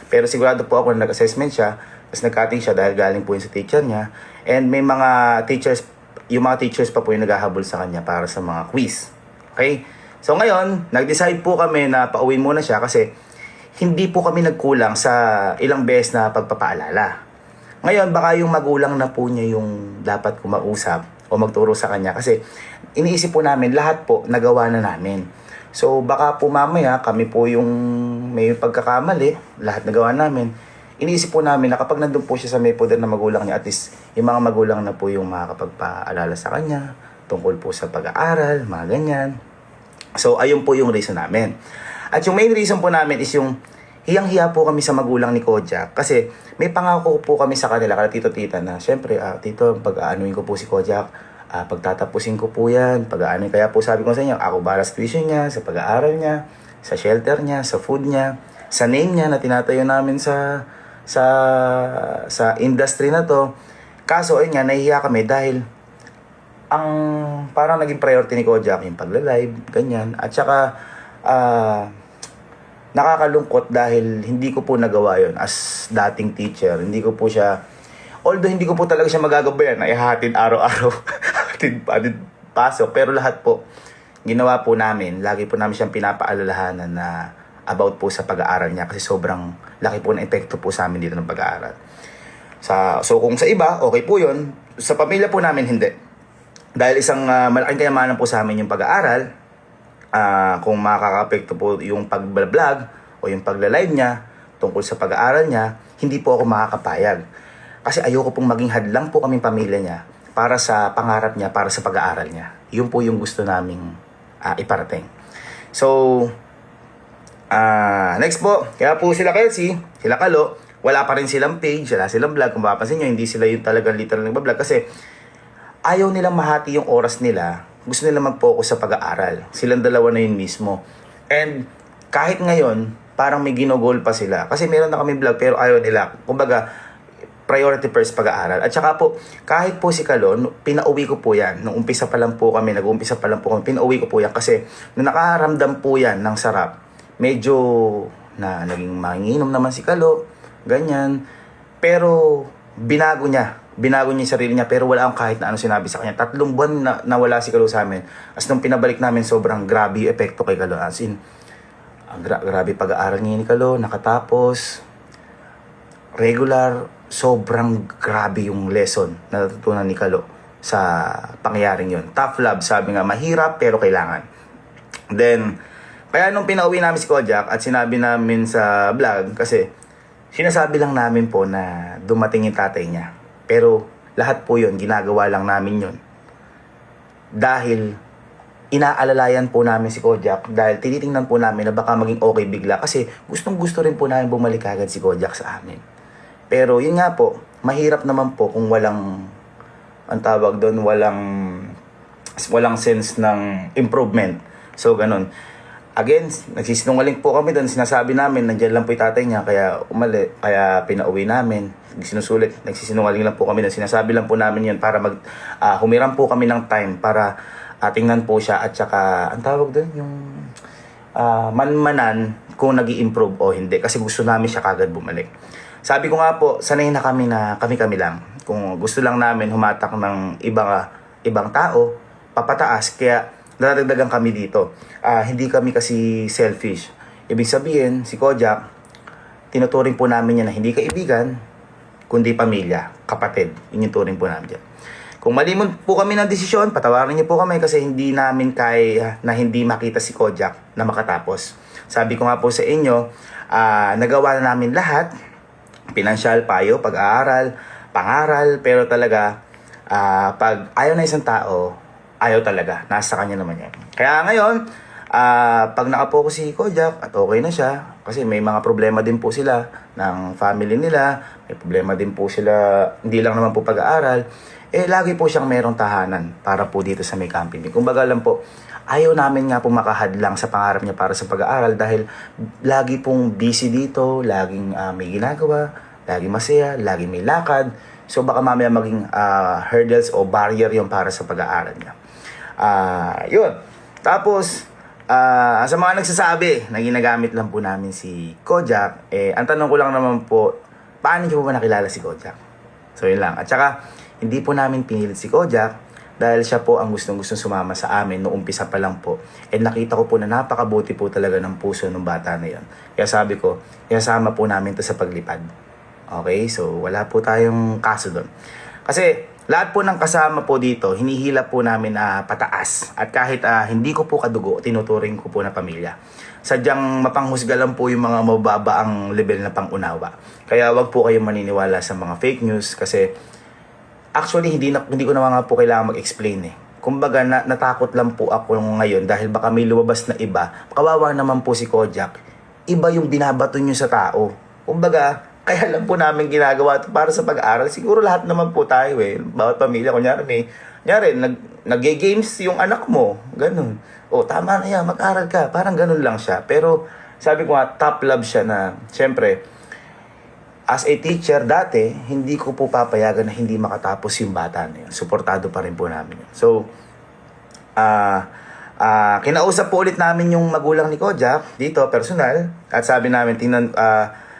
Pero sigurado po ako na nag-assessment siya, tapos nag-cutting siya dahil galing po yun sa teacher niya. And may mga teachers, yung mga teachers pa po yung naghahabol sa kanya para sa mga quiz. Okay? So ngayon, nag-decide po kami na pauwiin muna siya kasi hindi po kami nagkulang sa ilang beses na pagpapaalala. Ngayon, baka yung magulang na po niya yung dapat kumausap o magturo sa kanya kasi iniisip po namin lahat po nagawa na namin. So baka po mamaya kami po yung may pagkakamali, lahat nagawa namin. Iniisip po namin na kapag nandun po siya sa may poder na magulang niya, at least yung mga magulang na po yung makakapagpaalala sa kanya tungkol po sa pag-aaral, mga ganyan. So ayun po yung reason namin. At yung main reason po namin is yung hiyang-hiya po kami sa magulang ni Kojak kasi may pangako po kami sa kanila, kala tito-tita na syempre, tito, pag-aanuin ko po si Kojak, pagtatapusin ko po yan, pag-aanuin. Kaya po sabi ko sa inyo, ako para sa tuition niya, sa pag-aaral niya, sa shelter niya, sa food niya, sa name niya na tinatayo namin sa industry na to. Kaso ayun nga, nahihiya kami dahil ang parang naging priority ni Kojak yung pagla-live, ganyan. At saka nakakalungkot dahil hindi ko po nagawa yon as dating teacher. Hindi ko po siya, although hindi ko po talaga siya magagabayan na ihatid araw-araw, hatid pasok. Pero lahat po, ginawa po namin. Lagi po namin siyang pinapaalalahanan na about po sa pag-aaral niya kasi sobrang laki po ng epekto po sa amin dito ng pag-aaral. So kung sa iba, okay po yun. Sa pamilya po namin, hindi. Dahil isang malaking kayamanan po sa amin yung pag-aaral, kung makaka-apekto po yung pag-vlog o yung pagla-live niya tungkol sa pag-aaral niya, hindi po ako makakapayag. Kasi ayoko pong maging hadlang po kaming pamilya niya para sa pangarap niya, para sa pag-aaral niya. Yun po yung gusto naming iparating. So, next po, kaya po sila Kelsey, sila Kalo, wala pa rin silang page, wala silang vlog. Kung mapapansin nyo, hindi sila yung talagang literal nagbablog kasi ayaw nilang mahati yung oras nila. Gusto nila mag-focus sa pag-aaral. Silang dalawa na yun mismo. And kahit ngayon, parang may ginogol pa sila. Kasi meron na kami vlog pero ayaw nila. Kumbaga, priority first pag-aaral. At saka po, kahit po si Kalon, pinauwi ko po yan. Nung umpisa pa lang po kami, nag-umpisa pa lang po kami, pinauwi ko po yan. Kasi nung nakaramdam po yan ng sarap, medyo na naging manginginom naman si Kalo, ganyan. Pero binago niya yung sarili niya, pero wala akong kahit na ano sinabi sa kanya. 3 buwan na nawala si Kalo sa amin. As nung pinabalik namin, sobrang grabe yung epekto kay Kalo. As in, grabe pag-aaral niya ni Kalo, nakatapos, regular, sobrang grabe yung lesson na natutunan ni Kalo sa pangyayaring yun. Tough love, sabi nga, mahirap pero kailangan. Then, kaya nung pinauwi namin si Kojak at sinabi namin sa vlog, kasi sinasabi lang namin po na dumating yung tatay niya. Pero lahat po yun, ginagawa lang namin yun. Dahil inaalalayan po namin si Kojak, dahil tinitingnan po namin na baka maging okay bigla. Kasi gustong gusto rin po namin bumalik agad si Kojak sa amin. Pero yun nga po, mahirap naman po kung walang, ang tawag doon, walang sense ng improvement. So ganun. Again, nagsisinungaling po kami doon. Sinasabi namin, nandiyan lang po yung tatay niya, kaya kaya pinauwi namin. Sinusulit, nagsisinungaling lang po kami doon. Sinasabi lang po namin yun para humiram po kami ng time para tingnan po siya at saka, ang tawag doon, yung manmanan kung nag-i-improve o hindi. Kasi gusto namin siya kagad bumalik. Sabi ko nga po, sanay na kami lang. Kung gusto lang namin humatak ng ibang tao, papataas. Kaya dadagdagan kami dito. Hindi kami kasi selfish. Ibig sabihin, si Kojak, tinuturing po namin yan na hindi kaibigan, kundi pamilya, kapatid. Yun yung turing po namin dyan. Kung mali po kami ng desisyon, patawarin niyo po kami kasi hindi namin kaya na hindi makita si Kojak na makatapos. Sabi ko nga po sa inyo, nagawa na namin lahat, pinansyal, payo, pag-aaral, pangaral, pero talaga, pag ayaw na isang tao, ayaw talaga. Nasa kanya naman yan. Kaya ngayon, pag nakapokus si Kojak at okay na siya, kasi may mga problema din po sila ng family nila, may problema din po sila, hindi lang naman po pag-aaral, lagi po siyang merong tahanan para po dito sa may camping. Kumbaga lang po, ayaw namin nga po makahadlang sa pangarap niya para sa pag-aaral dahil lagi pong busy dito, laging may ginagawa, laging masaya, laging may lakad. So baka mamaya maging hurdles o barrier yung para sa pag-aaral niya. Yun. Tapos, Sa mga nagsasabi na ginagamit lang po namin si Kojak, ang tanong ko lang naman po, paano niyo po ba nakilala si Kojak? So yun lang. At saka, hindi po namin pinilit si Kojak dahil siya po ang gustong-gustong sumama sa amin noong umpisa pa lang po. And nakita ko po na napakabuti po talaga ng puso ng bata na yon. Kaya sabi ko, kasama po namin to sa paglipad. Okay? So wala po tayong kaso doon. Kasi lahat po ng kasama po dito, hinihila po namin na pataas. At kahit hindi ko po kadugo, tinuturing ko po na pamilya. Sadyang mapanghusga lang po yung mga mababa ang level na pangunawa. Kaya wag po kayong maniniwala sa mga fake news kasi actually hindi ko na nga po kailangan mag-explain eh. Kumbaga natakot lang po ako ngayon dahil baka may lumabas na iba. Kawawa naman po si Kojak. Iba yung binabato nyo sa tao. Kumbaga, kaya lang po namin ginagawa ito para sa pag-aaral. Siguro lahat naman po tayo eh. Bawat pamilya, kunyari nag-games yung anak mo. Ganun. O, tama na yan, mag-aral ka. Parang ganun lang siya. Pero, sabi ko nga, top love siya na, syempre, as a teacher dati, hindi ko po papayagan na hindi makatapos yung bata na yun. Suportado pa rin po namin yun. So, kinausap po ulit namin yung magulang ni Kojak dito, personal. At sabi namin, tingnan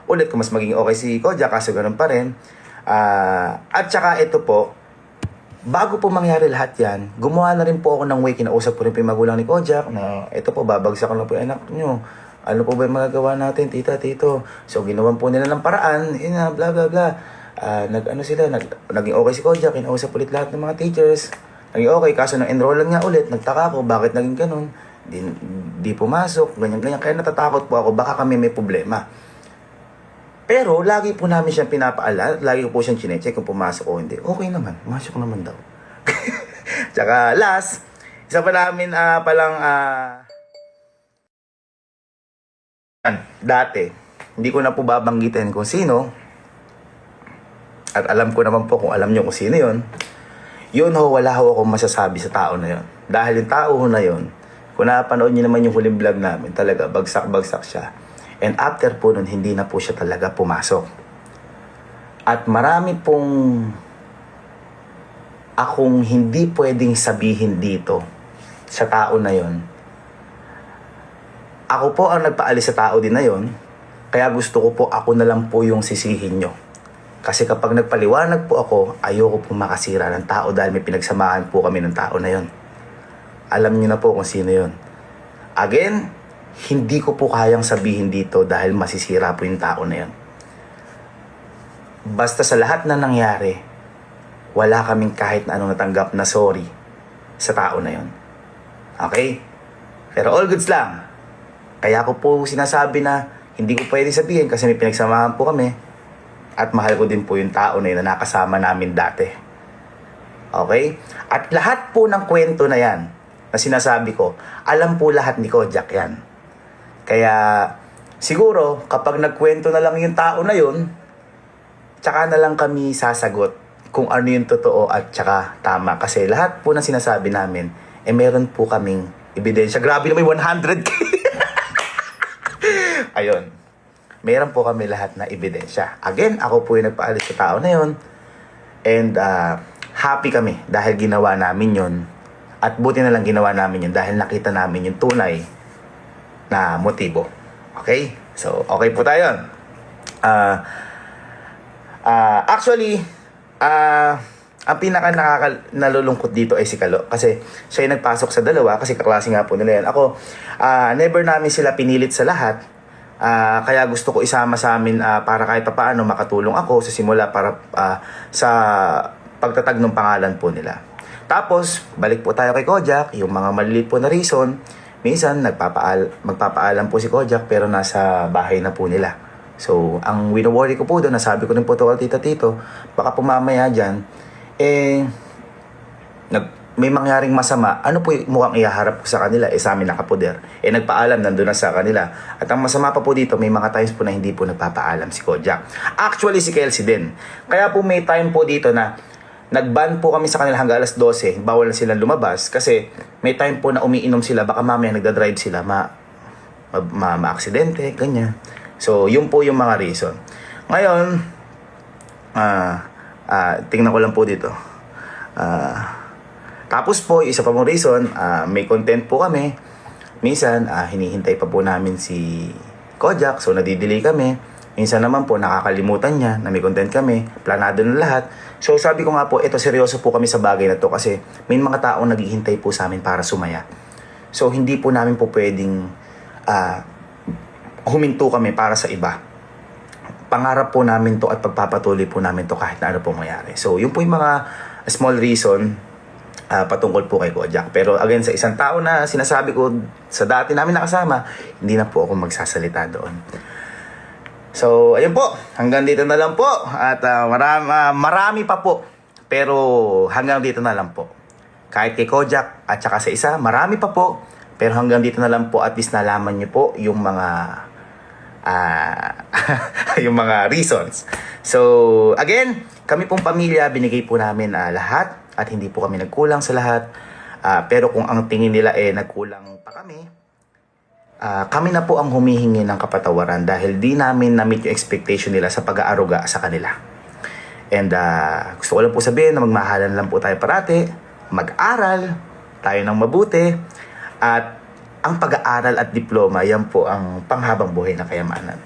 ulit kung mas maging okay si Kojak, kaso ganun pa rin. At saka ito po, bago po mangyari lahat yan, gumawa na rin po ako ng way, kinausap po rin po yung magulang ni Kojak na ito po, babagsak na po yung anak nyo. Ano po ba yung magagawa natin, tita, tito? So, ginawan po nila ng paraan, bla bla bla. Naging okay si Kojak, kinausap ulit lahat ng mga teachers. Naging okay, kaso nang enrollan nga ulit, nagtaka ako, bakit naging ganun? Di pumasok, ganyan-ganyan. Kaya natatakot po ako, baka kami may problema. Pero, lagi po namin siyang pinapaalala, lagi po siyang chinecheck kung pumasok o hindi. Okay naman, masok naman daw. Tsaka, last, isa pa namin dati, hindi ko na po babanggitin kung sino. At alam ko naman po kung alam nyo kung sino yon. Yun ho, wala ho akong masasabi sa tao na yon. Dahil yung tao ho na yon, kung napanood nyo naman yung huling vlog namin, talaga bagsak-bagsak siya. And after po nun, hindi na po siya talaga pumasok. At marami pong akong hindi pwedeng sabihin dito sa tao na yon. Ako po ang nagpaalis sa tao din na yon, kaya gusto ko po ako na lang po yung sisihin nyo. Kasi kapag nagpaliwanag po ako, ayoko pong makasira ng tao dahil may pinagsamahan po kami ng tao na yon. Alam nyo na po kung sino yon. Again, hindi ko po kayang sabihin dito dahil masisira po yung tao na yon. Basta sa lahat na nangyari, wala kaming kahit na anong natanggap na sorry sa tao na yon. Okay? Pero all goods lang. Kaya ko po sinasabi na hindi ko pwede sabihin kasi may pinagsamahan po kami at mahal ko din po yung tao na yun na nakasama namin dati. Okay? At lahat po ng kwento na yan na sinasabi ko, alam po lahat ni Kojak yan. Kaya siguro kapag nagkwento na lang yung tao na yun, tsaka na lang kami sasagot kung ano yung totoo at tsaka tama. Kasi lahat po na sinasabi namin, meron po kaming ebidensya. Grabe na may 100k! Ayun. Meron po kami lahat na ebidensya. Again, ako po yung nagpaalis sa tao na yun. And happy kami dahil ginawa namin yun. At buti na lang ginawa namin yun dahil nakita namin yung tunay na motibo. Okay? So, okay po tayo. Actually, ang pinaka nalulungkot dito ay si Kalo. Kasi siya yung nagpasok sa dalawa kasi kaklase nga po nila yan. Ako, never namin sila pinilit sa lahat. Kaya gusto ko isama sa amin para kahit paano makatulong ako sa simula para sa pagtatag ng pangalan po nila. Tapos, balik po tayo kay Kojak, yung mga maliliit po na reason. Minsan, magpapaalam po si Kojak pero nasa bahay na po nila. So, ang wino-worry ko po doon, nasabi ko rin po ito kay tita tito, baka pumamaya dyan, may mangyaring masama, ano po yung mukhang ihaharap ko sa kanila? Sa amin nakapoder. Nagpaalam, nandun na sa kanila. At ang masama pa po dito, may mga times po na hindi po nagpapaalam si Kojak. Actually, si Kelsey din. Kaya po may time po dito na nag-ban po kami sa kanila hanggang alas 12, bawal na silang lumabas. Kasi may time po na umiinom sila, baka mamaya nagdadrive sila, ma-aksidente, ganyan. So, yun po yung mga reason. Ngayon, tingnan ko lang po dito. Tapos po, isa pa mong reason, may content po kami. Minsan, hinihintay pa po namin si Kojak, so nadidelay kami. Minsan naman po, nakakalimutan niya na may content kami, planado na lahat. So sabi ko nga po, ito seryoso po kami sa bagay na to kasi may mga taong naghihintay po sa amin para sumaya. So hindi po namin po pwedeng huminto kami para sa iba. Pangarap po namin to at pagpapatuloy po namin to kahit na ano po mangyari. So yun po yung mga small reason patungkol po kay Kojak. Pero again, sa isang tao na sinasabi ko sa dati namin nakasama, hindi na po ako magsasalita doon. So, ayun po. Hanggang dito na lang po. At marami pa po. Pero hanggang dito na lang po. Kahit kay Kojak at saka sa isa, marami pa po. Pero hanggang dito na lang po. At least nalaman niyo po yung mga yung mga reasons. So, again, kami pong pamilya, binigay po namin lahat. At hindi po kami nagkulang sa lahat. Pero kung ang tingin nila nagkulang pa kami, kami na po ang humihingi ng kapatawaran dahil di namin na-meet yung expectation nila sa pag-aaruga sa kanila. And gusto ko lang po sabihin na magmahalan lang po tayo parati, mag-aral tayo ng mabuti, at ang pag-aaral at diploma, yan po ang panghabang buhay na kayamanan.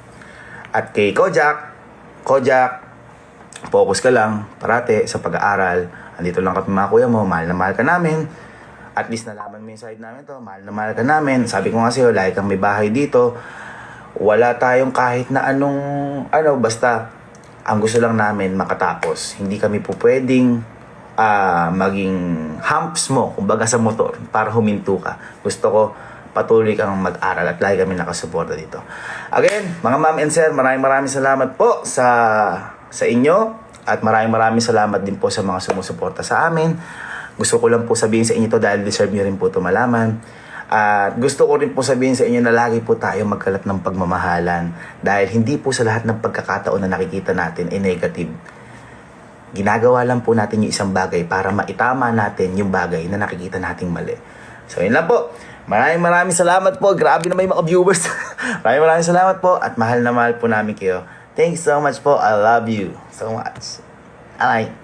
At kay Kojak, focus ka lang parati sa pag-aaral. Andito lang kami mga kuya mo, mahal na mahal ka namin. At least nalaman mo yung side namin to, mahal na mahal ka namin. Sabi ko nga sa'yo, lagi kang may bahay dito. Wala tayong kahit na basta ang gusto lang namin makatapos. Hindi kami po pwedeng maging humps mo, kumbaga sa motor, para huminto ka. Gusto ko patuloy kang mag-aral at lagi kami nakasuporta dito. Again, mga ma'am and sir, maraming salamat po sa inyo. At maraming salamat din po sa mga sumusuporta sa amin. Gusto ko lang po sabihin sa inyo to dahil deserve nyo rin po ito malaman. At gusto ko rin po sabihin sa inyo na lagi po tayo magkalat ng pagmamahalan. Dahil hindi po sa lahat ng pagkakataon na nakikita natin negative. Ginagawa lang po natin yung isang bagay para maitama natin yung bagay na nakikita nating mali. So yun lang po. Maraming salamat po. Grabe na may mga viewers. maraming salamat po at mahal na mahal po namin kayo. Thanks so much po. I love you so much. Bye.